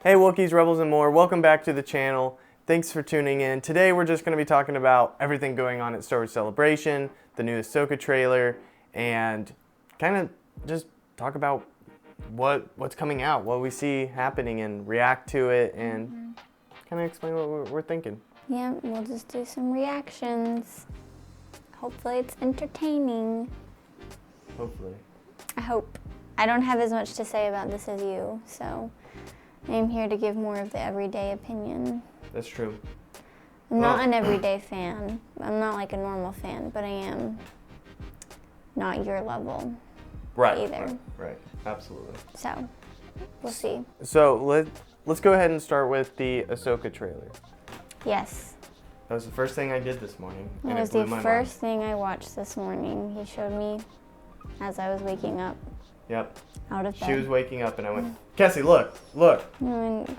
Hey Wookiees, Rebels, and more. Welcome back to the channel. Thanks for tuning in. Today we're just going to be talking about everything going on at Star Wars Celebration, the new Ahsoka trailer, and kind of just talk about what's coming out, what we see happening, and react to it, and kind of explain what we're thinking. Yeah, we'll just do some reactions. Hopefully it's entertaining. Hopefully. I hope. I don't have as much to say about this as you, so I'm here to give more of the everyday opinion. That's true. I'm not an everyday fan. I'm not like a normal fan, but I am not your level either. Right. Absolutely. So, we'll see. So let's go ahead and start with the Ahsoka trailer. Yes. That was the first thing I did this morning. It was the first thing I watched this morning. He showed me as I was waking up. Yep. Out of bed. She was waking up and I went, Cassie, look.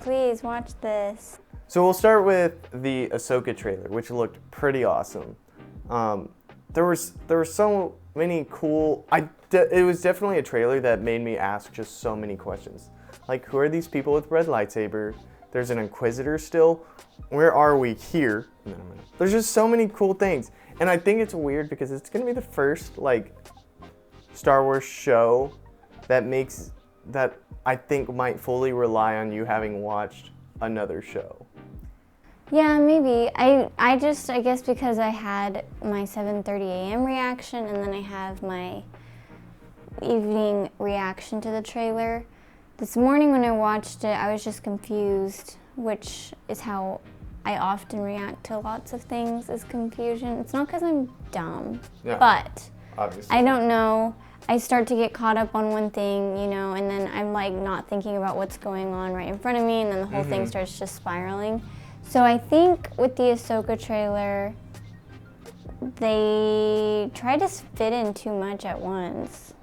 Please watch this. So we'll start with the Ahsoka trailer, which looked pretty awesome. There were so many cool. It was definitely a trailer that made me ask just so many questions. Like, who are these people with red lightsabers? There's an Inquisitor still. Where are we here? There's just so many cool things, and I think it's weird because it's gonna be the first like Star Wars show that I think might fully rely on you having watched another show. Yeah, maybe. I guess because I had my 7:30 a.m. reaction and then I have my evening reaction to the trailer. This morning when I watched it, I was just confused, which is how I often react to lots of things, is confusion. It's not because I'm dumb, but obviously. I don't know. I start to get caught up on one thing, and then I'm like not thinking about what's going on right in front of me, and then the whole thing starts just spiraling. So I think with the Ahsoka trailer, they tried to fit in too much at once,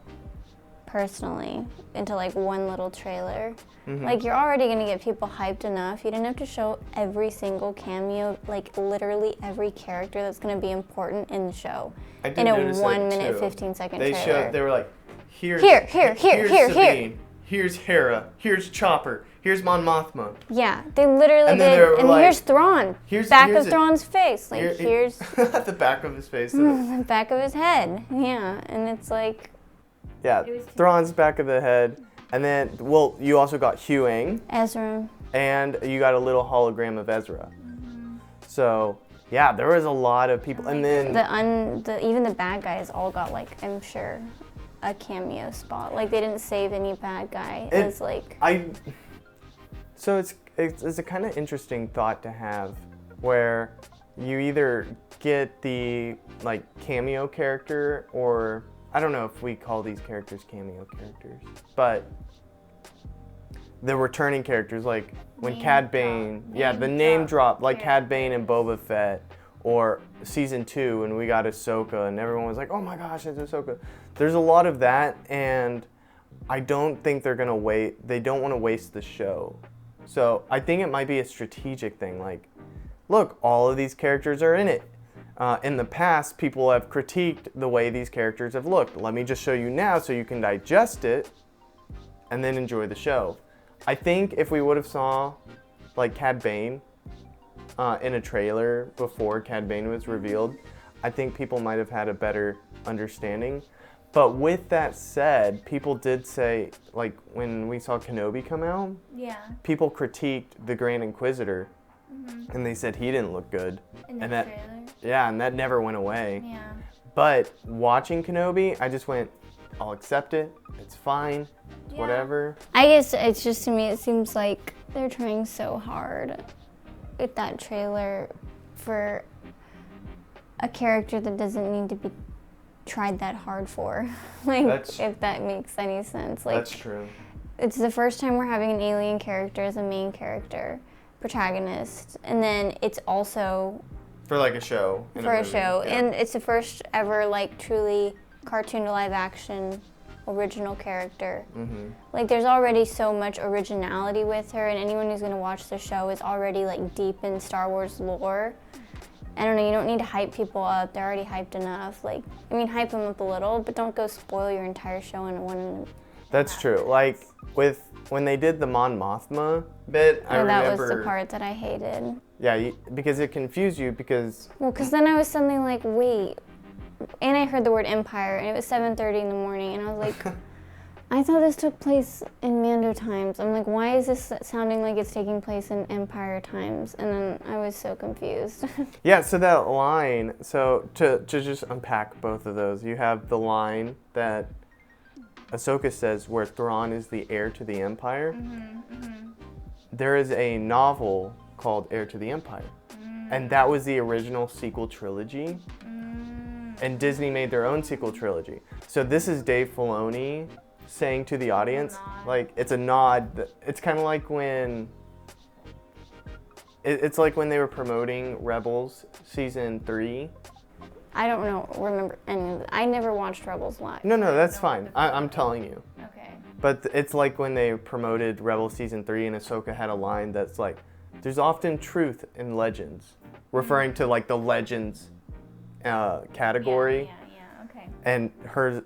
personally, into like one little trailer. Like, you're already gonna get people hyped enough. You didn't have to show every single cameo, like literally every character that's gonna be important in the show in a 1 minute, 15-second trailer. They were like, here's Sabine, here's Hera, here's Chopper, here's Mon Mothma. Yeah, they literally did. And like, here's Thrawn. Back of Thrawn's face. Like, here's the back of his face. The back of his head. Yeah, and it's like. Yeah, Thrawn's back of the head. And then, well, you also got Huyang. Ezra. And you got a little hologram of Ezra. So, yeah, there was a lot of people. And then even the bad guys all got, like, I'm sure, a cameo spot. Like, they didn't save any bad guy. It was like. So it's a kind of interesting thought to have, where you either get the like cameo character, or I don't know if we call these characters cameo characters, but the returning characters, like when Cad Bane, the name drop, like Cad Bane and Boba Fett, or season 2, and we got Ahsoka, and everyone was like, oh my gosh, it's Ahsoka. There's a lot of that, and I don't think they're gonna wait. They don't want to waste the show. So I think it might be a strategic thing. Like, look, all of these characters are in it. In the past, people have critiqued the way these characters have looked. Let me just show you now so you can digest it and then enjoy the show. I think if we would have saw like Cad Bane in a trailer before Cad Bane was revealed, I think people might have had a better understanding. But with that said, people did say, like when we saw Kenobi come out, people critiqued the Grand Inquisitor, and they said he didn't look good. In the trailer? Yeah, and that never went away. Yeah. But watching Kenobi, I just went, I'll accept it. It's fine. Whatever. I guess it's just, to me, it seems like they're trying so hard with that trailer for a character that doesn't need to be tried that hard for. Like, if that makes any sense. Like, that's true. It's the first time we're having an alien character as a main character, protagonist, and then it's also for like a show. And it's the first ever like truly cartoon to live action original character. Like, there's already so much originality with her, and anyone who's gonna watch the show is already like deep in Star Wars lore. I don't know, you don't need to hype people up. They're already hyped enough. Like, I mean, hype them up a little, but don't go spoil your entire show in one. That's true. Like, when they did the Mon Mothma, bit, I And that remember. was the part that I hated. Yeah, because it confused you because. Well, because then I was suddenly like, wait. And I heard the word Empire, and it was 7:30 in the morning, and I was like, I thought this took place in Mando times. I'm like, why is this sounding like it's taking place in Empire times? And then I was so confused. Yeah, so that line, so to just unpack both of those, you have the line that Ahsoka says where Thrawn is the heir to the Empire. There is a novel called Heir to the Empire. And that was the original sequel trilogy. And Disney made their own sequel trilogy. So this is Dave Filoni saying to the audience, like, it's a nod. It's kind of like when, it's like when they were promoting Rebels season 3. I don't remember any of it. I never watched Rebels live. No, that's fine. I'm telling you. Okay. But it's like when they promoted Rebels season 3 and Ahsoka had a line that's like, there's often truth in legends, referring to like the legends category. Yeah, okay. And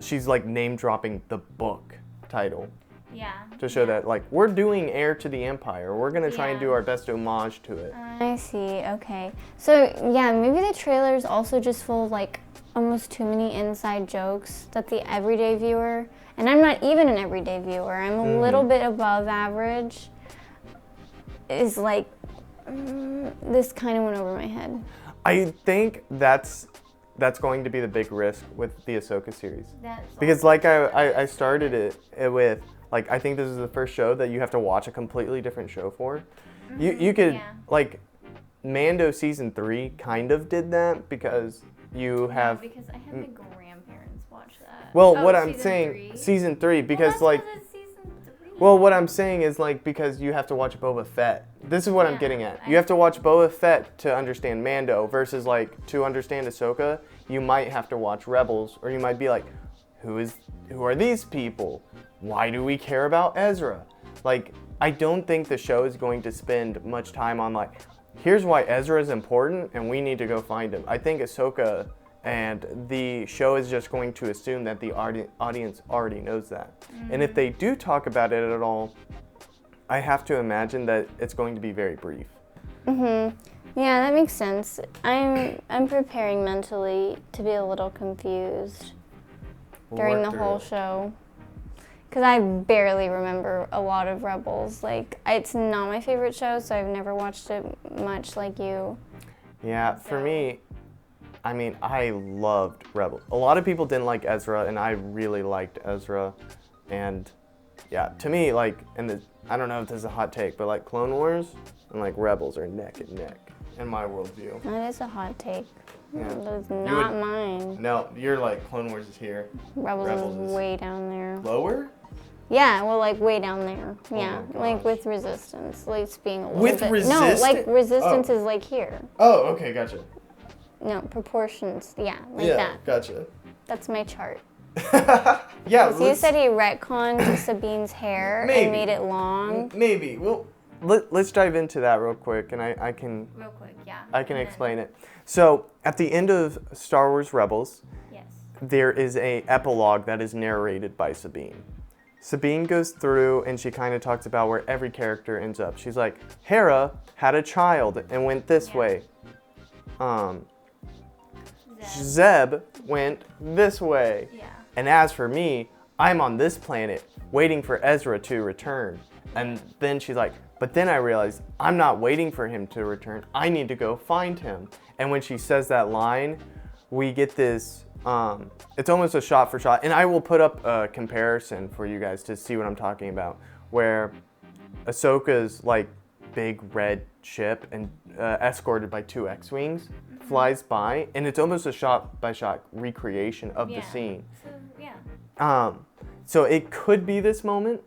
she's like name dropping the book title. Yeah. To show that like we're doing Heir to the Empire. We're gonna try and do our best homage to it. I see, okay. So yeah, maybe the trailer is also just full of like almost too many inside jokes that the everyday viewer, and I'm not even an everyday viewer, I'm a little bit above average, is like, this kind of went over my head. I think that's going to be the big risk with the Ahsoka series. Because like I started it with, like, I think this is the first show that you have to watch a completely different show for. You could, like, Mando season 3 kind of did that because you have... because I had my grandparents watch that. Well, what I'm saying, season 3, because like... Well, what I'm saying is, like, because you have to watch Boba Fett. This is what I'm getting at. You have to watch Boba Fett to understand Mando versus, like, to understand Ahsoka, you might have to watch Rebels, or you might be like, who are these people? Why do we care about Ezra? Like, I don't think the show is going to spend much time on, like, here's why Ezra is important, and we need to go find him. I think Ahsoka and the show is just going to assume that the audience already knows that. And if they do talk about it at all, I have to imagine that it's going to be very brief. Yeah, that makes sense. I'm preparing mentally to be a little confused during the whole show. Because I barely remember a lot of Rebels. Like, it's not my favorite show, so I've never watched it much like you. Yeah, for me, I mean, I loved Rebels. A lot of people didn't like Ezra, and I really liked Ezra. And yeah, to me, like, I don't know if this is a hot take, but like Clone Wars and like Rebels are neck and neck in my worldview. That is a hot take. Yeah. That's not mine. No, you're like, Clone Wars is here. Rebels is way down there. Lower? Yeah, well, like way down there. Yeah, my like gosh. with Resistance, like it's being a little With bit. Resistance? No, like Resistance is like here. Oh, okay, gotcha. No, proportions. Yeah, like Yeah, that. gotcha. That's my chart. Yeah, So you said he retconned Sabine's hair Maybe. and made it long. Maybe. Well, let's dive into that real quick, and I can Real quick, yeah. I can explain it. So at the end of Star Wars Rebels, Yes. there is a epilogue that is narrated by Sabine. Sabine goes through and she kind of talks about where every character ends up. She's like, Hera had a child and went this way. Zeb went this way. Yeah. And as for me, I'm on this planet waiting for Ezra to return. And then she's like, but then I realized I'm not waiting for him to return. I need to go find him. And when she says that line, we get this, it's almost a shot for shot. And I will put up a comparison for you guys to see what I'm talking about, where Ahsoka's like big red ship and escorted by 2 X-Wings flies by, and it's almost a shot by shot recreation of the scene. So, yeah. So it could be this moment,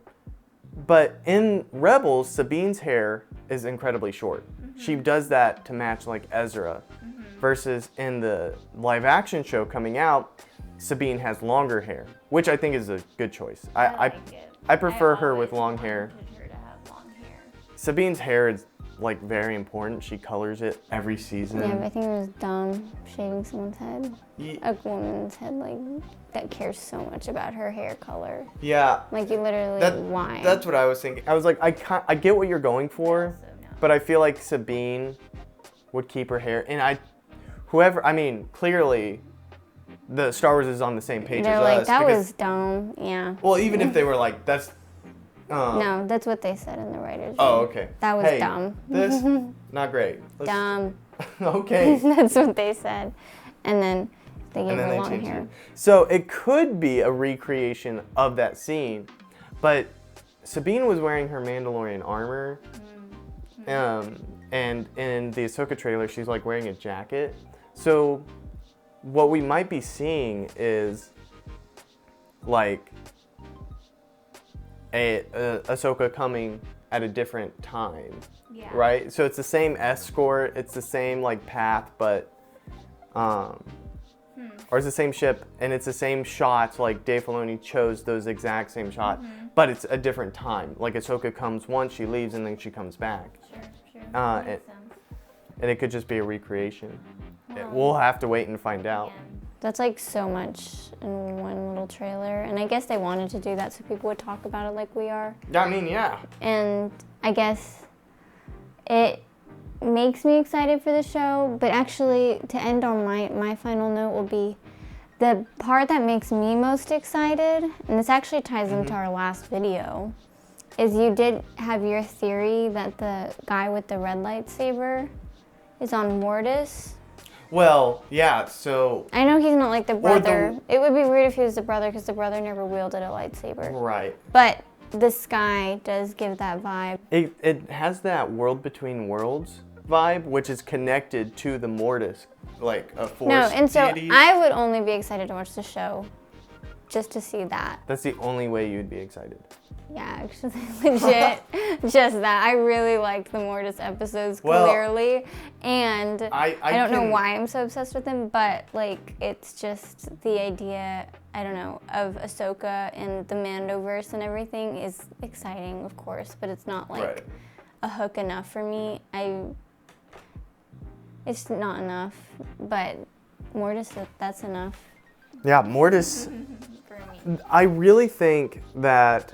but in Rebels, Sabine's hair is incredibly short. She does that to match like Ezra, versus in the live action show coming out, Sabine has longer hair, which I think is a good choice. I like it. I prefer her with always long hair. wanted her to have long hair. Sabine's hair is like very important. She colors it every season. Yeah, but I think it was dumb shaving someone's head. Ye- A woman's head, like, that cares so much about her hair color. Yeah. Like, you literally, why? That's what I was thinking. I was like, I get what you're going for, Also, no. but I feel like Sabine would keep her hair. And clearly, the Star Wars is on the same page They're as like, us. that because- was dumb, yeah. Well, even if they were like, that's. No, that's what they said in the writers' Oh, room. okay. That was Hey, dumb. This, not great. Dumb. Okay. That's what they said. And then they gave And then her they long changed hair. it. So it could be a recreation of that scene, but Sabine was wearing her Mandalorian armor, and in the Ahsoka trailer, she's like wearing a jacket. So what we might be seeing is like a Ahsoka coming at a different time, Yeah. right? So it's the same escort, it's the same like path, but or it's the same ship and it's the same shots. Like Dave Filoni chose those exact same shots, but it's a different time. Like Ahsoka comes once, she leaves, and then she comes back, Sure. and Makes sense. it could just be a recreation. Well, We'll have to wait and find out. again, That's like so much in one little trailer. And I guess they wanted to do that so people would talk about it like we are. I mean, yeah. And I guess it makes me excited for the show. But actually, to end on my final note will be the part that makes me most excited, and this actually ties into our last video, is you did have your theory that the guy with the red lightsaber is on Mortis. Well, yeah. So I know he's not like the Or the- brother. It would be weird if he was the brother because the brother never wielded a lightsaber. right. But the sky does give that vibe. It has that world between worlds vibe, which is connected to the Mortis, like a force. No, and so deities. I would only be excited to watch the show just to see that. That's the only way you'd be excited. Yeah, actually, legit, just that. I really liked the Mortis episodes Well, clearly, and I don't know can- why I'm so obsessed with them, but like it's just the idea, I don't know, of Ahsoka and the Mandoverse and everything is exciting, of course, but it's not like Right. a hook enough for me. It's not enough, but Mortis, that's enough. Yeah, Mortis. for me. I really think that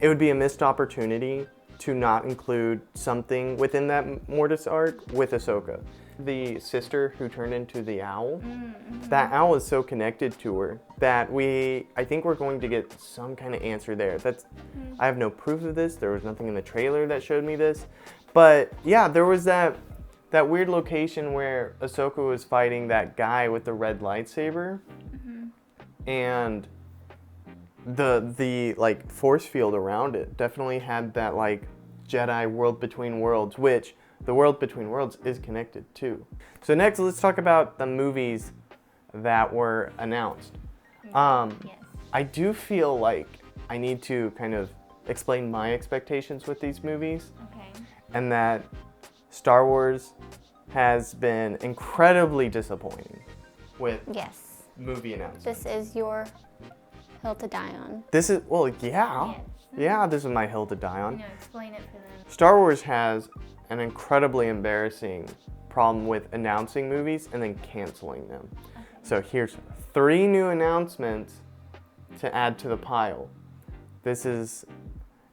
it would be a missed opportunity to not include something within that Mortis arc with Ahsoka. The sister who turned into the owl, that owl is so connected to her that I think we're going to get some kind of answer there. I have no proof of this. There was nothing in the trailer that showed me this. But yeah, there was that weird location where Ahsoka was fighting that guy with the red lightsaber. And the like force field around it definitely had that like Jedi world between worlds, which the world between worlds is connected to. So next, let's talk about the movies that were announced. Yes. I do feel like I need to kind of explain my expectations with these movies, Okay. and that Star Wars has been incredibly disappointing with Yes, movie announcements. this is your hill to die on. This is, well, yeah. Yes. Yeah, this is my hill to die on. No, explain it for them. Star Wars has an incredibly embarrassing problem with announcing movies and then canceling them. So here's 3 new announcements to add to the pile.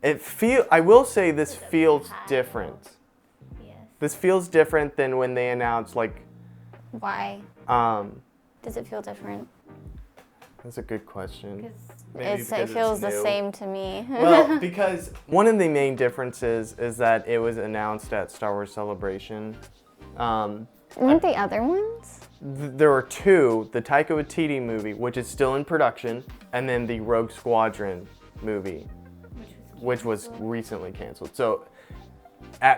I will say this feels different. Yes. This feels different than when they announced like, Why um, does it feel different? that's a good question. Because Maybe It because feels the new. same to me. Well, because one of the main differences is that it was announced at Star Wars Celebration. Weren't the other ones? There were 2, the Taika Waititi movie, which is still in production, and then the Rogue Squadron movie, which was recently canceled. So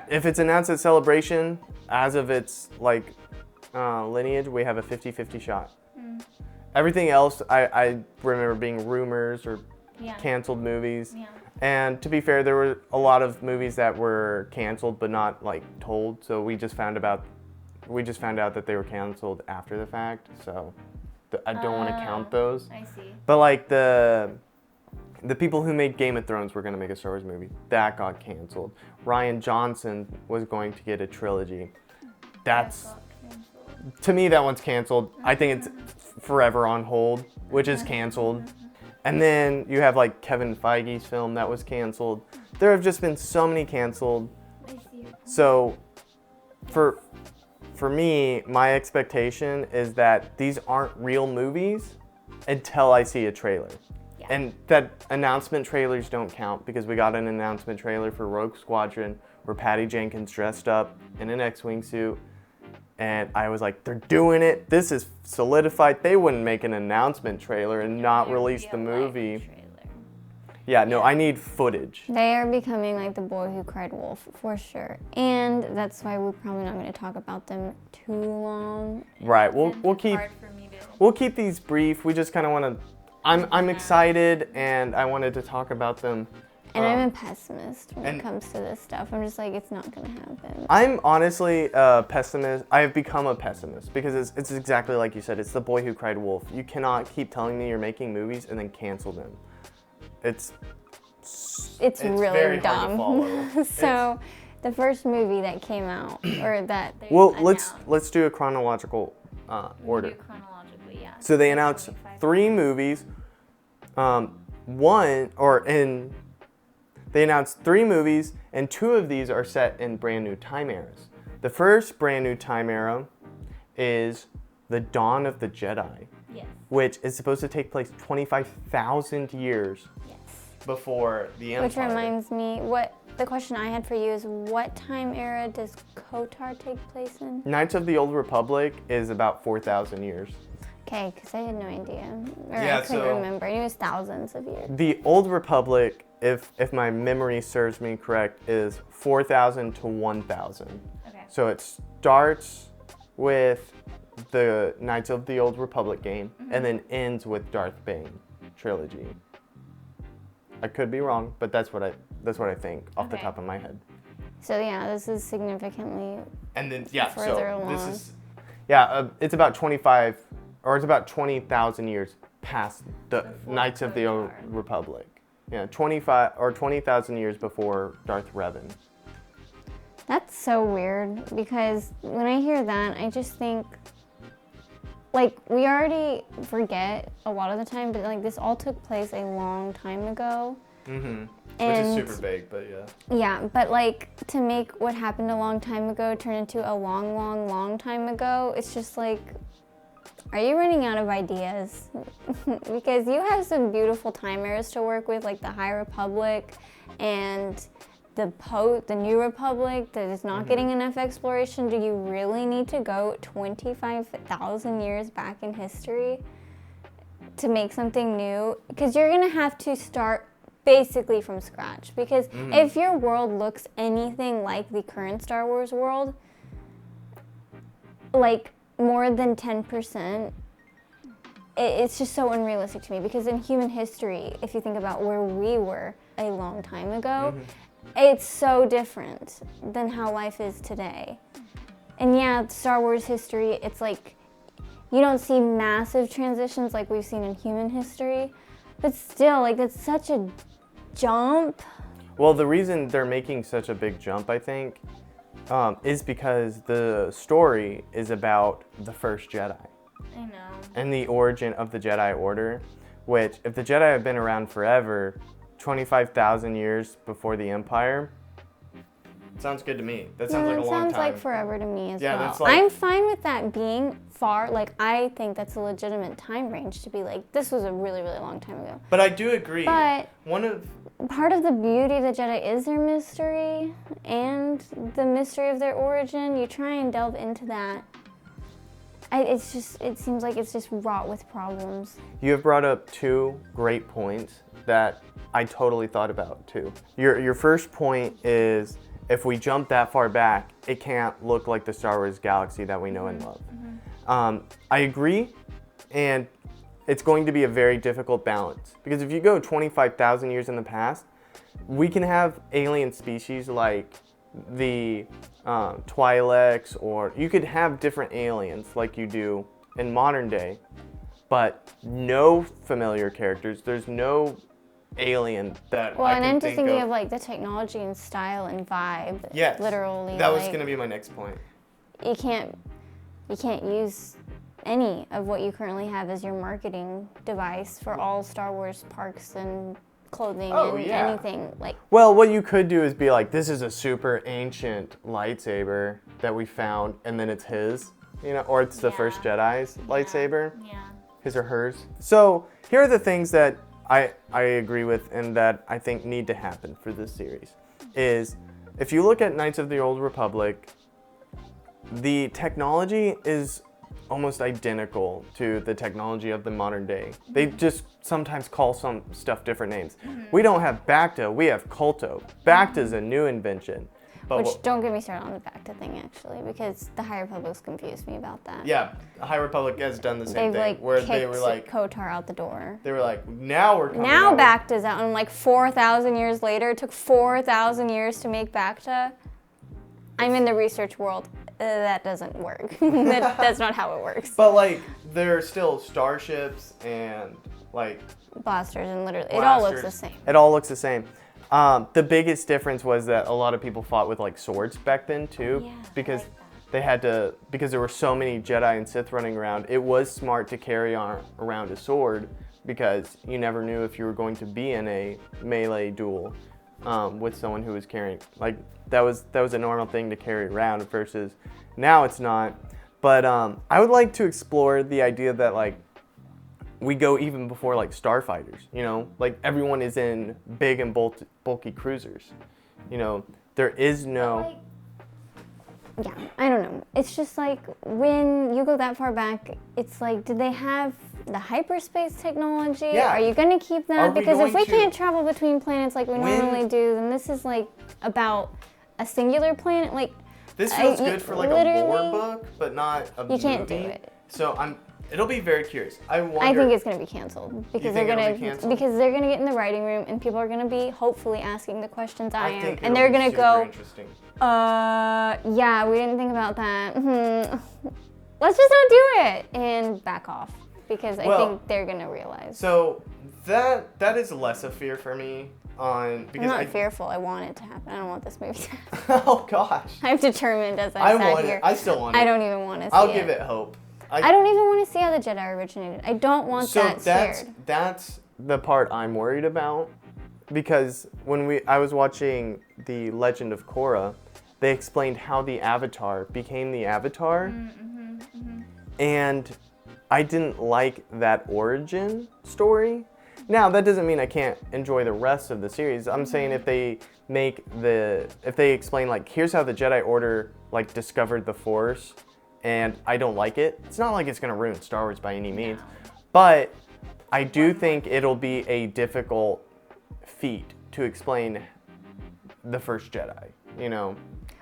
if it's announced at Celebration, as of its like lineage, we have a 50-50 shot. Everything else, I remember being rumors or yeah. canceled movies. Yeah. And to be fair, there were a lot of movies that were canceled but not like told. So we just found out that they were canceled after the fact. So I don't want to count those. I see. But like the people who made Game of Thrones were gonna make a Star Wars movie that got canceled. Rian Johnson was going to get a trilogy. That's, Got canceled. to me, that one's canceled. I think it's forever on hold, which is canceled. And then you have like Kevin Feige's film that was canceled. There have just been so many canceled. I see your point. So for me, my expectation is that these aren't real movies until I see a trailer. Yeah. And that announcement trailers don't count because we got an announcement trailer for Rogue Squadron where Patty Jenkins dressed up in an X-Wing suit. And I was like, they're doing it. This is solidified. They wouldn't make an announcement trailer and not There would release be the a live movie. trailer. Yeah, no, I need footage. They are becoming like the boy who cried wolf, for sure. And that's why we're probably not going to talk about them too long. Right, It's we'll keep hard for me to. we'll keep these brief. We just kind of want to. I'm excited and I wanted to talk about them. And I'm a pessimist when and- it comes to this stuff. I'm just like, it's not going to happen. I'm honestly a pessimist. I have become a pessimist because it's exactly like you said. It's the boy who cried wolf. You cannot keep telling me you're making movies and then cancel them. It's It's really very hard to dumb. follow. So, the first movie that came out, or that They Well, announced. let's do a chronological We order. do chronologically, yeah. So they announced 25. 3 movies. They announced 3 movies, and 2 of these are set in brand new time eras. The first brand new time era is the Dawn of the Jedi, Yes. which is supposed to take place 25,000 years Yes. before the Empire. which reminds me, the question I had for you is, what time era does KOTOR take place in? Knights of the Old Republic is about 4,000 years. Okay, because I had no idea, or Yeah, I couldn't so- remember. It was thousands of years. The Old Republic, if my memory serves me correct, is 4,000 to 1,000. Okay. So it starts with the Knights of the Old Republic game and then ends with Darth Bane trilogy. I could be wrong, but that's what I think off the Okay. top of my head. So yeah, this is significantly And then this Further is it's about 20,000 years past the Before Knights of the Old KOTOR. Republic. Yeah, 25 or 20,000 years before Darth Revan. That's so weird because when I hear that, I just think, like, we already forget a lot of the time, but like this all took place a long time ago. Mm-hmm. And vague, but yeah. yeah, but like to make what happened a long time ago turn into a long, long, long time ago, it's just like, are you running out of ideas? Because you have some beautiful time eras to work with, like the High Republic and the New Republic that is not getting enough exploration. Do you really need to go 25,000 years back in history to make something new? Because you're gonna have to start basically from scratch. Because if your world looks anything like the current Star Wars world, like more than 10%, it's just so unrealistic to me. Because in human history, if you think about where we were a long time ago, it's so different than how life is today. And yeah, Star Wars history, it's like you don't see massive transitions like we've seen in human history, but still, like, that's such a jump. Well, the reason they're making such a big jump, I think, is because the story is about the first Jedi I know. and the origin of the Jedi Order, which, if the Jedi have been around forever, 25,000 years before the Empire, sounds good to me. That sounds like a long sounds time. like forever to me as Yeah, well. that's like- I'm fine with that being far. Like, I think that's a legitimate time range to be like, this was a really, really long time ago. But I do agree. But One of part of the beauty of the Jedi is their mystery and the mystery of their origin. You try and delve into that. It seems like it's just wrought with problems. You have brought up 2 great points that I totally thought about too. Your first point is, if we jump that far back, it can't look like the Star Wars galaxy that we know and love. I agree, and it's going to be a very difficult balance. Because if you go 25,000 years in the past, we can have alien species like the Twi'leks, or you could have different aliens like you do in modern day, but no familiar characters. There's no alien that Well, I and can I'm just think thinking of. of like the technology and style and vibe. Yes, Literally. that was like, going to be my next point. You can't use any of what you currently have as your marketing device for all Star Wars parks and clothing Oh, and yeah. anything. Like, Well, what you could do is be like, this is a super ancient lightsaber that we found, and then it's his, you know, or it's the first Jedi's lightsaber, Yeah. his or hers. So here are the things that I agree with and that I think need to happen for this series. Is if you look at Knights of the Old Republic, the technology is almost identical to the technology of the modern day. They just sometimes call some stuff different names. We don't have Bacta, we have Culto. Bacta's a new invention. But which don't get me started on the Bacta thing actually, because the High Republic's confused me about that. yeah, High Republic has done the same They've thing like where kicked they were like, Kotar out the door. now we're coming Now out Bacta's out, and like 4,000 years later, it took 4,000 years to make Bacta. I'm in the research world. That doesn't work. That's not how it works. But like, there are still starships and like Blasters and literally, it all looks the blasters. same. It all looks the same. The biggest difference was that a lot of people fought with like swords back then too, Yeah, I because like that. they had to, because there were so many Jedi and Sith running around. It was smart to carry around a sword because you never knew if you were going to be in a melee duel with someone who was carrying, like that was a normal thing to carry around versus now it's not. But I would like to explore the idea that like we go even before like starfighters, you know, like everyone is in big and bulky cruisers, you know, there is no. Yeah, I don't know. It's just like when you go that far back, it's like, did they have the hyperspace technology? Yeah. Are you going to keep Are that? we Because if going we to- can't travel between planets like we normally do, then this is like about a singular planet. Like, This feels you good for like a lore literally- book, but not a movie. You can't do it. So it'll be very curious. I wonder. I think it's going to be canceled because think they're it'll going be to canceled? get in the writing room and people are going to be hopefully asking the questions I am, think and it'll they're be going to super go, interesting. yeah, we didn't think about that. Let's just not do it and back off because I Well, think they're going to realize. So that is less a fear for me I'm because not fearful. I want it to happen. I don't want this movie to happen. Oh gosh. I'm determined as I I sat want here. it. I still want it. I don't even want to see I'll it. give it hope. I don't even want to see how the Jedi originated. I don't want So that scared. that's the part I'm worried about because when I was watching The Legend of Korra, they explained how the Avatar became the Avatar, and I didn't like that origin story. Now that doesn't mean I can't enjoy the rest of the series. I'm saying if they explain like here's how the Jedi Order like discovered the Force, and I don't like it, it's not like it's gonna ruin Star Wars by any means, but I do think it'll be a difficult feat to explain the first Jedi, you know.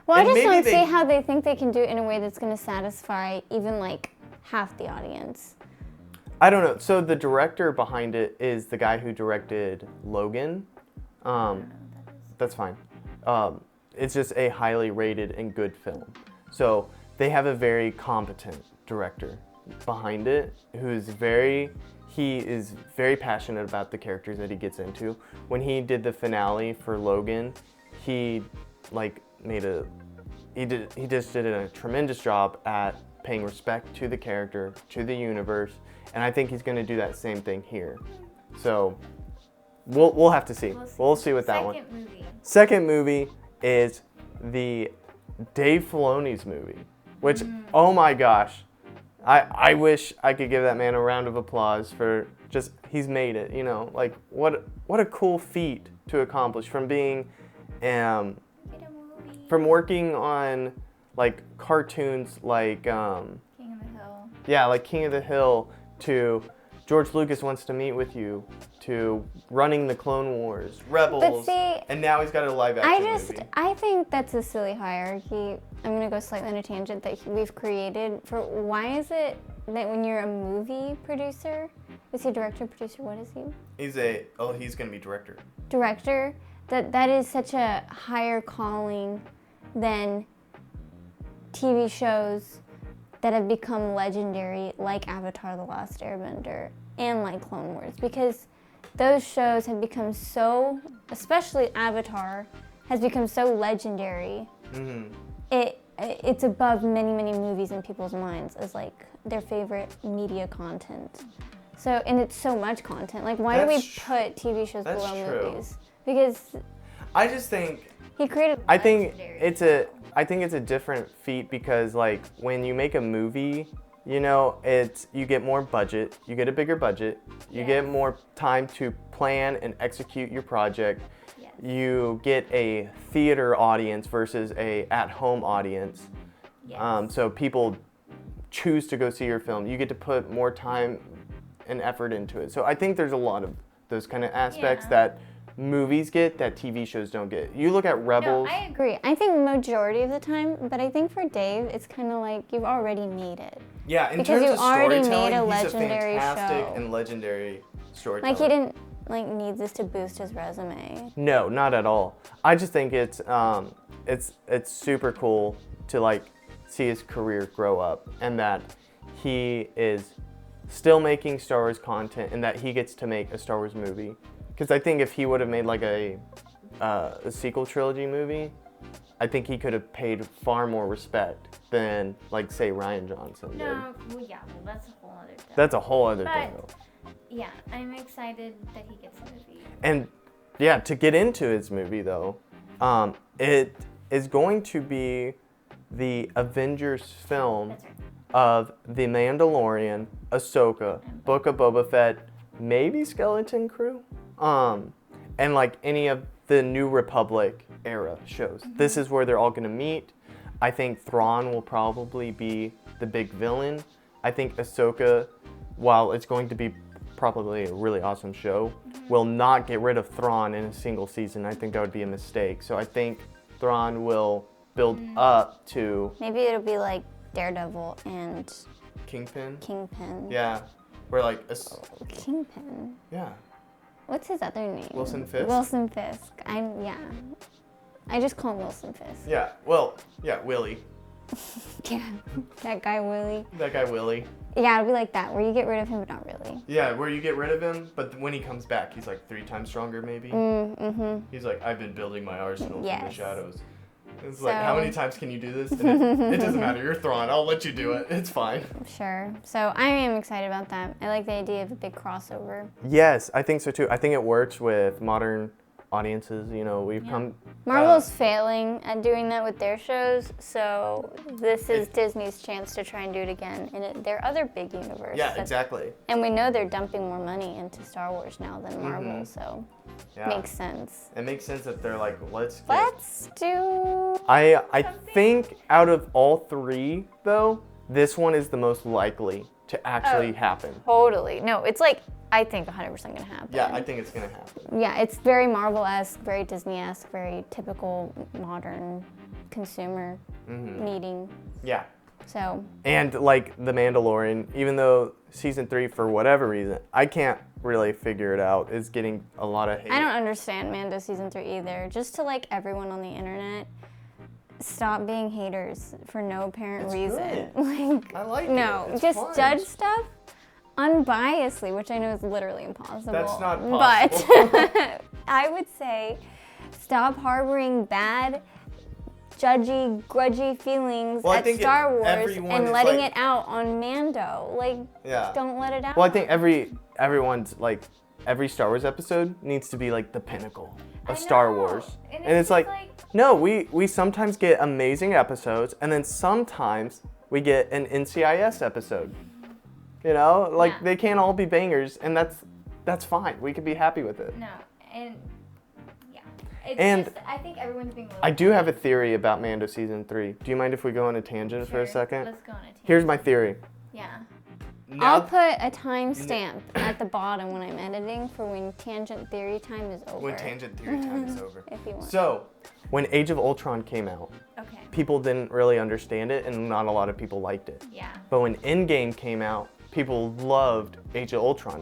Well, I And just maybe don't they- see how they think they can do it in a way that's going to satisfy even like half the audience. I don't know. So the director behind it is the guy who directed Logan. That's fine. It's just a highly rated and good film. So they have a very competent director behind it he is very passionate about the characters that he gets into. When he did the finale for Logan, he just did a tremendous job at paying respect to the character, to the universe, and I think he's going to do that same thing here. So we'll have to see. We'll see with that one. Second movie. Second movie is the Dave Filoni's movie, which, oh my gosh, I wish I could give that man a round of applause for just, he's made it, you know, like what a cool feat to accomplish from being, from working on like cartoons like, King of the Hill. yeah, like King of the Hill, to George Lucas Wants to Meet with You, to running the Clone Wars, Rebels, see, and now he's got a live action movie. I think that's a silly hierarchy. I'm going to go slightly on a tangent that we've created for why is it that when you're a movie producer, is he director, producer, what is he? He's gonna be director. Director, that is such a higher calling than TV shows that have become legendary like Avatar: The Last Airbender and like Clone Wars, because those shows have become so, especially Avatar, has become so legendary. It's above many movies in people's minds as like their favorite media content. So, and it's so much content. Like, why do we put TV shows below movies? Because I just think he created. I think it's a different feat because like when you make a movie, you know, you get more budget, you get a bigger budget, you get more time to plan and execute your project. You get a theater audience versus a at-home audience. So people choose to go see your film. You get to put more time and effort into it. So I think there's a lot of those kind of aspects that movies get that TV shows don't get. You look at Rebels. No, I agree. I think majority of the time, but I think for Dave, it's kind of like you've already made it. Yeah, in because terms you of already storytelling, made a he's legendary a fantastic show. and legendary storyteller. Like he didn't need this to boost his resume. No, not at all. I just think it's super cool to like see his career grow up and that he is still making Star Wars content and that he gets to make a Star Wars movie. Because I think if he would have made like a sequel trilogy movie, I think he could have paid far more respect than like say Rian Johnson did. No, well, that's a whole other thing. That's a whole other thing though. Yeah, I'm excited that he gets a movie. And yeah, to get into his movie though, it is going to be the Avengers film That's right. of The Mandalorian, Ahsoka, Book of Boba Fett, maybe Skeleton Crew, and like any of the New Republic era shows. This is where they're all gonna meet. I think Thrawn will probably be the big villain. I think Ahsoka, while it's going to be probably a really awesome show, will not get rid of Thrawn in a single season. I think that would be a mistake. So I think Thrawn will build up to Maybe it'll be like Daredevil and Kingpin. Kingpin. Yeah, where like Kingpin. yeah. What's his other name? Wilson Fisk? Wilson Fisk. I just call him Wilson Fisk. Yeah, well, yeah, Willie. Yeah, that guy Willie. That guy Willie. Yeah, it'll be like that, where you get rid of him, but not really. Yeah, where you get rid of him, but when he comes back, he's like 3 times stronger, maybe. He's like, I've been building my arsenal from the shadows. It's like, how many times can you do this? And it doesn't matter. You're Thrawn. I'll let you do it. It's fine. Sure. So I am excited about that. I like the idea of a big crossover. Yes, I think so too. I think it works with modern audiences. You know, we've come. Marvel's failing at doing that with their shows, so this is Disney's chance to try and do it again in their other big universe. Yeah, exactly. And we know they're dumping more money into Star Wars now than Marvel, so makes sense. It makes sense that they're like, let's do. I think out of all 3, though, this one is the most likely to actually happen. Totally. No, it's like, I think 100% gonna happen. Yeah, I think it's gonna happen. Yeah, it's very Marvel-esque, very Disney-esque, very typical modern consumer needing. Yeah. So. And like The Mandalorian, even though season 3, for whatever reason, I can't really figure it out, is getting a lot of hate. I don't understand Mando season 3 either. Just to like everyone on the internet, stop being haters for no apparent reason. Like, I like no, it. It's just fun. judge stuff unbiasedly, which I know is literally impossible. That's not possible. But I would say stop harboring bad, judgy, grudgy feelings at Star Wars and letting it out on Mando. Like, don't let it out. Well, I think everyone's like, every Star Wars episode needs to be like the pinnacle of Star Wars. And it's like, no, we sometimes get amazing episodes, and then sometimes we get an NCIS episode. You know, like they can't all be bangers, and that's fine. We could be happy with it. No, and just, I think everyone's being. I do have a theory about Mando season 3. Do you mind if we go on a tangent for a second? Let's go on a tangent. Here's my theory. Yeah. I'll put a timestamp at the bottom when I'm editing for when tangent theory time is over. When tangent theory time is over. If you want. So, when Age of Ultron came out, people didn't really understand it, and not a lot of people liked it. Yeah. But when Endgame came out, people loved Age of Ultron,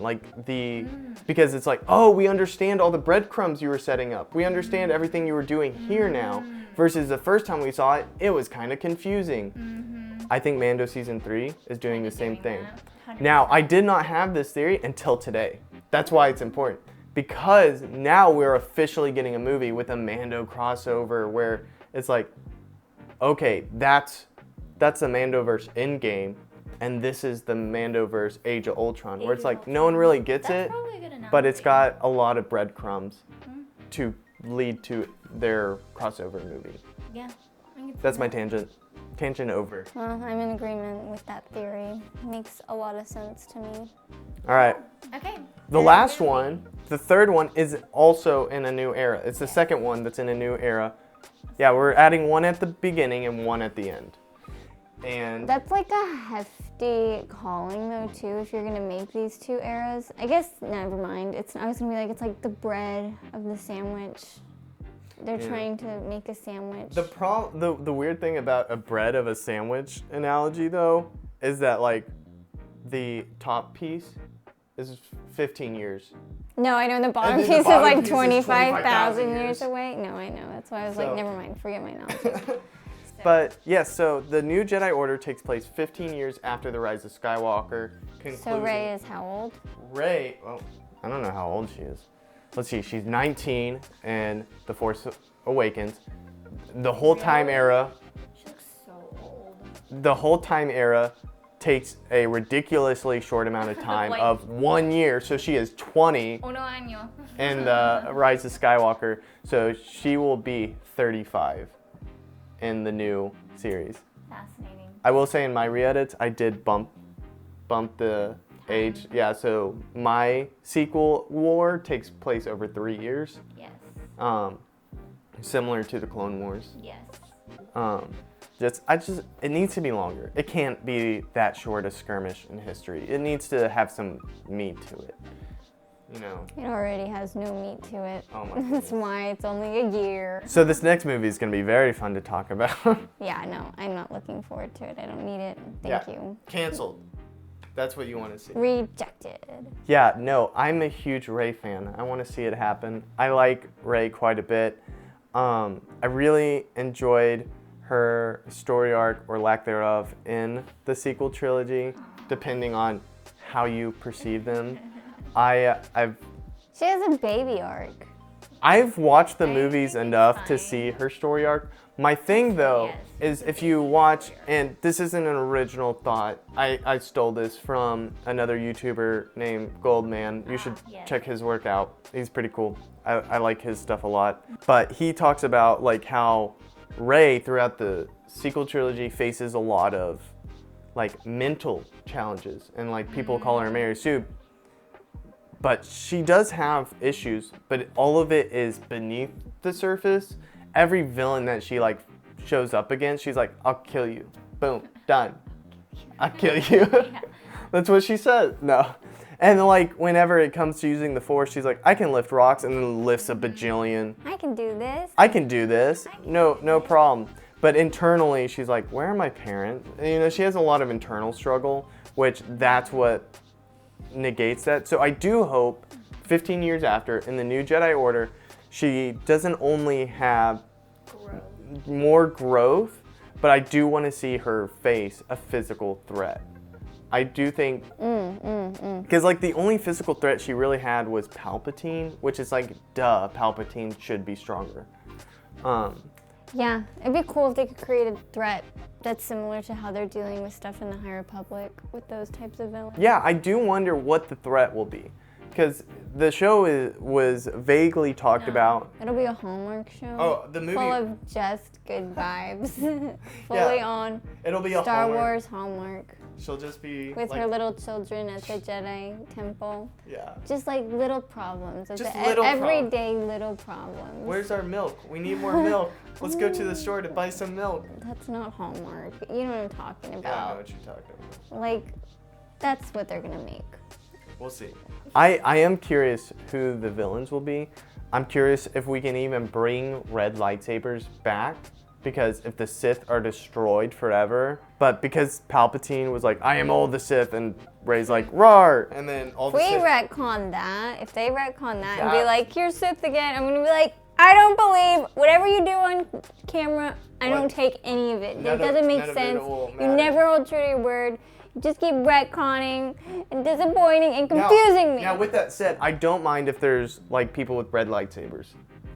because it's like, oh, we understand all the breadcrumbs you were setting up. We understand everything you were doing here now. Versus the first time we saw it, it was kind of confusing. I think Mando season 3 is doing the same thing. Now, I did not have this theory until today. That's why it's important. because now we're officially getting a movie with a Mando crossover where it's like, okay, that's the Mandoverse Endgame, and this is the Mandoverse Age of Ultron, where it's like no one really gets That's it, probably a good analogy. but it's got a lot of breadcrumbs to lead to their crossover movie. Yeah. I can see That's my that. tangent. Tangent over. Well, I'm in agreement with that theory. Makes a lot of sense to me. All right. Okay. The Third last movie. one, the third one, is also in a new era. It's the second one that's in a new era. Yeah, we're adding one at the beginning and one at the end. And That's like a hefty calling though too, if you're gonna make these two eras. I guess never mind. I was gonna be like, it's like the bread of the sandwich. They're Yeah. trying to make a sandwich. the weird thing about a bread of a sandwich analogy though is that like the top piece is 15 years. No, I know the bottom then the piece is bottom like piece is 25,000 25,000 years away. No, I know. That's why I was So- like, never mind. Forget my analogy. But yes, so the new Jedi Order takes place 15 years after the Rise of Skywalker. So Rey is how old? Rey, well, I don't know how old she is. Let's see, she's 19 in The Force Awakens. The whole time era, She looks so old. the whole time era takes a ridiculously short amount of time Like- of 1 year. So she is 20 Uno año. in Rise of Skywalker. So she will be 35 in the new series. Fascinating. I will say in my re-edits, I did bump the age. Yeah, so my sequel war takes place over 3 years, Yes. similar to the Clone Wars. Yes. It needs to be longer. It can't be that short a skirmish in history. It needs to have some meat to it. You know. It already has no meat to it. Oh my That's goodness. why it's only a year. So this next movie is going to be very fun to talk about. Yeah, no, I'm not looking forward to it. I don't need it. Yeah. Thank you. Canceled. That's what you want to see. Rejected. Yeah, no, I'm a huge Rey fan. I want to see it happen. I like Rey quite a bit. I really enjoyed her story arc or lack thereof in the sequel trilogy, depending on how you perceive them. I've She has a baby arc. watched the I movies think it's enough to fine. see her story arc. My thing though Yes. is if you watch, and this isn't an original thought, I stole this from another YouTuber named Goldman. You should yes. check his work out. He's pretty cool. I like his stuff a lot. But he talks about like how Rey throughout the sequel trilogy faces a lot of like mental challenges, and like people call her Mary Sue. But she does have issues, but all of it is beneath the surface. Every villain that she like shows up against, she's like, I'll kill you. Boom, done. I'll kill you. That's what she says. No. And like whenever it comes to using the Force, she's like, I can lift rocks, and then lifts a bajillion. I can do this. I can do this. No problem. But internally, she's like, where are my parents? And, you know, she has a lot of internal struggle, which that's what negates that. So I do hope 15 years after in the new Jedi Order, she doesn't only have Gross. more growth, but I do want to see her face a physical threat. I do think, because like the only physical threat she really had was Palpatine, which is like, duh, Palpatine should be stronger. Yeah, it'd be cool if they could create a threat that's similar to how they're dealing with stuff in the High Republic with those types of villains. Yeah, I do wonder what the threat will be, because the show was vaguely talked about. It'll be a Hallmark show. Oh, the movie. Full of just good vibes. Fully Yeah. on It'll be a Star Hallmark. Wars Hallmark. She'll just be With like, her little children at the Jedi Temple. yeah. Just like little problems. Just the little everyday little problems. Where's our milk? We need more milk. Let's go to the store to buy some milk. That's not Hallmark. You know what I'm talking Yeah, I know about. what you're talking about. Like, that's what they're gonna make. We'll see. I am curious who the villains will be. I'm curious if we can even bring red lightsabers back, because if the Sith are destroyed forever, but because Palpatine was like, I am all the Sith, and Rey's like, rawr, and then all If the we Sith. retcon that, if they retcon that and be That- like, you're Sith again, I'm gonna be like, I don't believe whatever you do on camera, I don't take any of it. It doesn't make sense. You never hold true to your word. You just keep retconning and disappointing and confusing me. Now, with that said, I don't mind if there's like people with red lightsabers.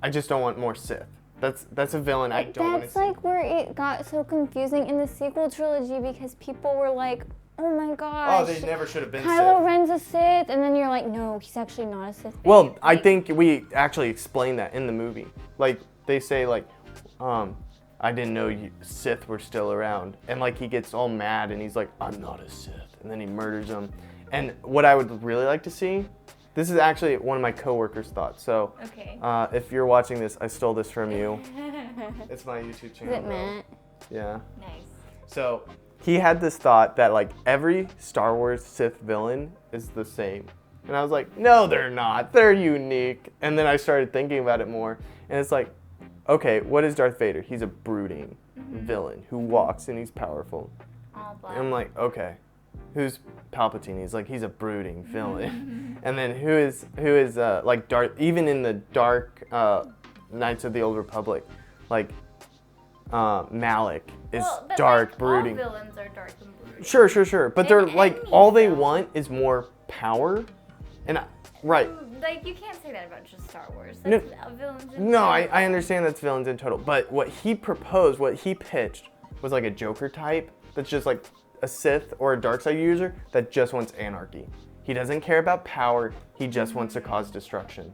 I just don't want more Sith. That's a villain I don't want to see. That's like where it got so confusing in the sequel trilogy because people were like, oh my gosh. Oh, they never should have been Kylo Sith. Ren's a Sith, and then you're like, no, he's actually not a Sith. Well, I think we actually explain that in the movie. Like, they say, like, I didn't know Sith were still around. And, like, he gets all mad, and he's like, I'm not a Sith. And then he murders him. And what I would really like to see, this is actually one of my coworkers' thoughts. So, Okay. if you're watching this, I stole this from you. It's my YouTube channel. Is it Matt? Yeah. Nice. So, he had this thought that, like, every Star Wars Sith villain is the same. And I was like, no, they're not. They're unique. And then I started thinking about it more. And it's like, okay, what is Darth Vader? He's a brooding villain who walks and he's powerful. All black. And I'm like, okay, who's Palpatine? He's like, he's a brooding villain. And then who is like Darth, even in the dark Knights of the Old Republic, like Malik is but dark, like, brooding. All villains are dark and brooding. Sure. But they're And like, enemies, all they though. want is more power. And right. Like, you can't say that about just Star Wars. No- That's villains in No, general. I understand that's villains in total. But what he proposed, what he pitched, was like a Joker type that's just like a Sith or a dark side user that just wants anarchy. He doesn't care about power. He just wants to cause destruction.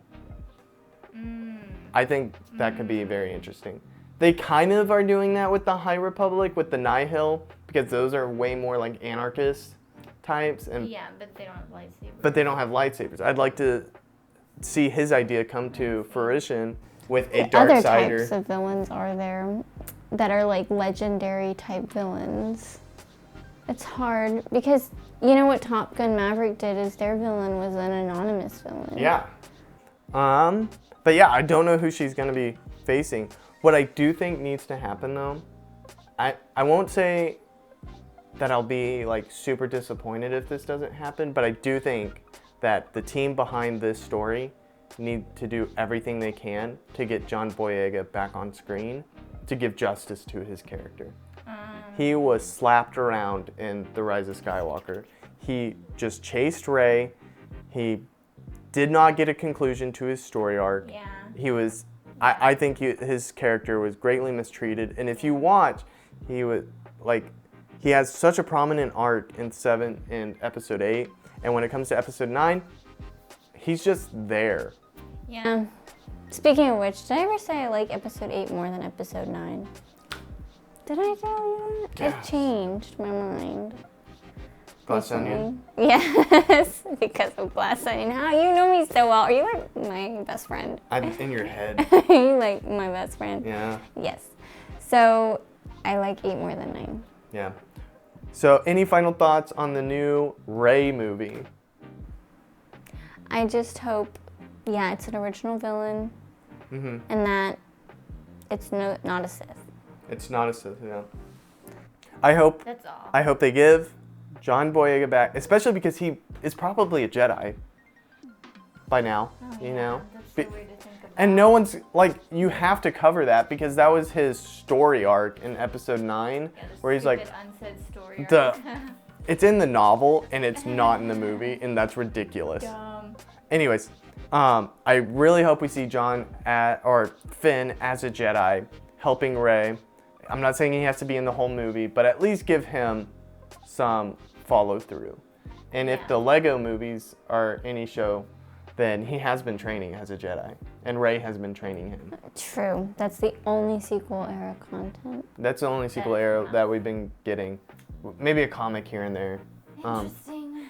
I think that could be very interesting. They kind of are doing that with the High Republic, with the Nihil, because those are way more like anarchist types. And Yeah, but they don't have lightsabers. but they don't have lightsabers. I'd like to see his idea come to fruition with a What other Darksider. types of villains are there that are like legendary type villains? It's hard because you know what Top Gun Maverick did is their villain was an anonymous villain. Yeah. But yeah, I don't know who she's gonna be facing. What I do think needs to happen though, I won't say that I'll be like super disappointed if this doesn't happen, but I do think that the team behind this story need to do everything they can to get John Boyega back on screen to give justice to his character. He was slapped around in The Rise of Skywalker. He just chased Rey. He did not get a conclusion to his story arc. Yeah. He was, I think his character was greatly mistreated. And if you watch, he was like, he has such a prominent arc in 7 and Episode 8. And when it comes to Episode 9, he's just there. Yeah. Speaking of which, did I ever say I like Episode 8 more than Episode 9? Did I tell you that? Yeah. I've changed my mind. Glass recently. Onion. Yes, because of Glass Onion. How you know me so well? Are you like my best friend? I'm in your head. Are you like my best friend? Yeah. Yes. So I like 8 more than 9. Yeah. So any final thoughts on the new Rey movie? I just hope, yeah, it's an original villain, and that it's not a Sith. It's not a Sith, yeah. I hope That's all. I hope they give John Boyega back, especially because he is probably a Jedi by now, you know? That's so weird to think about. And no one's, like, you have to cover that because that was his story arc in Episode 9, Yeah, the where he's like, stupid unsaid story. Duh. arc. it's in the novel and it's not in the movie, and that's ridiculous. Dumb. Anyways, I really hope we see or Finn as a Jedi helping Rey. I'm not saying he has to be in the whole movie, but at least give him some follow through. And if Yeah. the Lego movies are any show, then he has been training as a Jedi, and Rey has been training him. True. That's the only sequel era content. That's the only sequel era that we've been getting. Maybe a comic here and there. Interesting.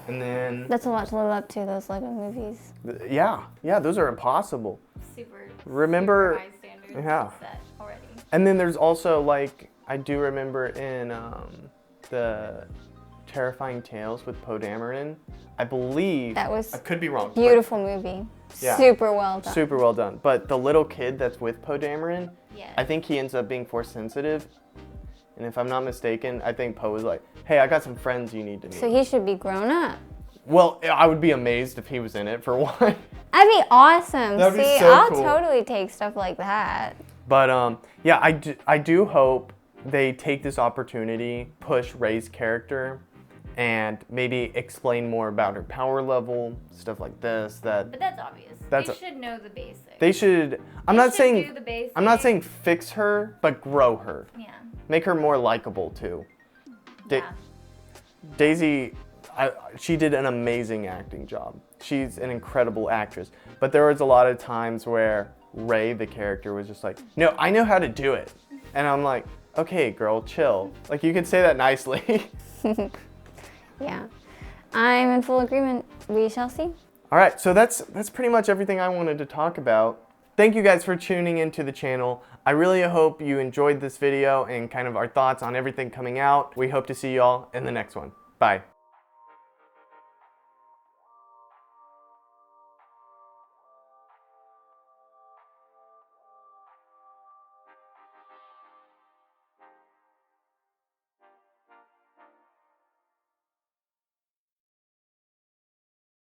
And then, That's a lot to live up to, those Lego movies. yeah, those are impossible. Super. Remember- Super high standards yeah. set already. And then there's also, like, I do remember in the Terrifying Tales with Poe Dameron, I believe, That was I could be wrong, but beautiful movie. Yeah. Super well done. super well done. But the little kid that's with Poe Dameron, Yes. I think he ends up being force sensitive. And if I'm not mistaken, I think Poe was like, hey, I got some friends you need to meet. So he should be grown up. Well, I would be amazed if he was in it, for one. That'd be awesome. That'd be See, so I'll cool. totally take stuff like that. But yeah, I do hope they take this opportunity, push Rey's character, and maybe explain more about her power level, stuff like this. But that's obvious. They should know the basics. They should. I'm They not should saying. do the basics. I'm not saying fix her, but grow her. Yeah. Make her more likable too. Yeah. Daisy, she did an amazing acting job. She's an incredible actress. But there was a lot of times where Rey, the character, was just like, no, I know how to do it. And I'm like, okay, girl, chill. Like, you can say that nicely. Yeah. I'm in full agreement. We shall see. All right, so that's pretty much everything I wanted to talk about. Thank you guys for tuning into the channel. I really hope you enjoyed this video and kind of our thoughts on everything coming out. We hope to see you all in the next one. Bye.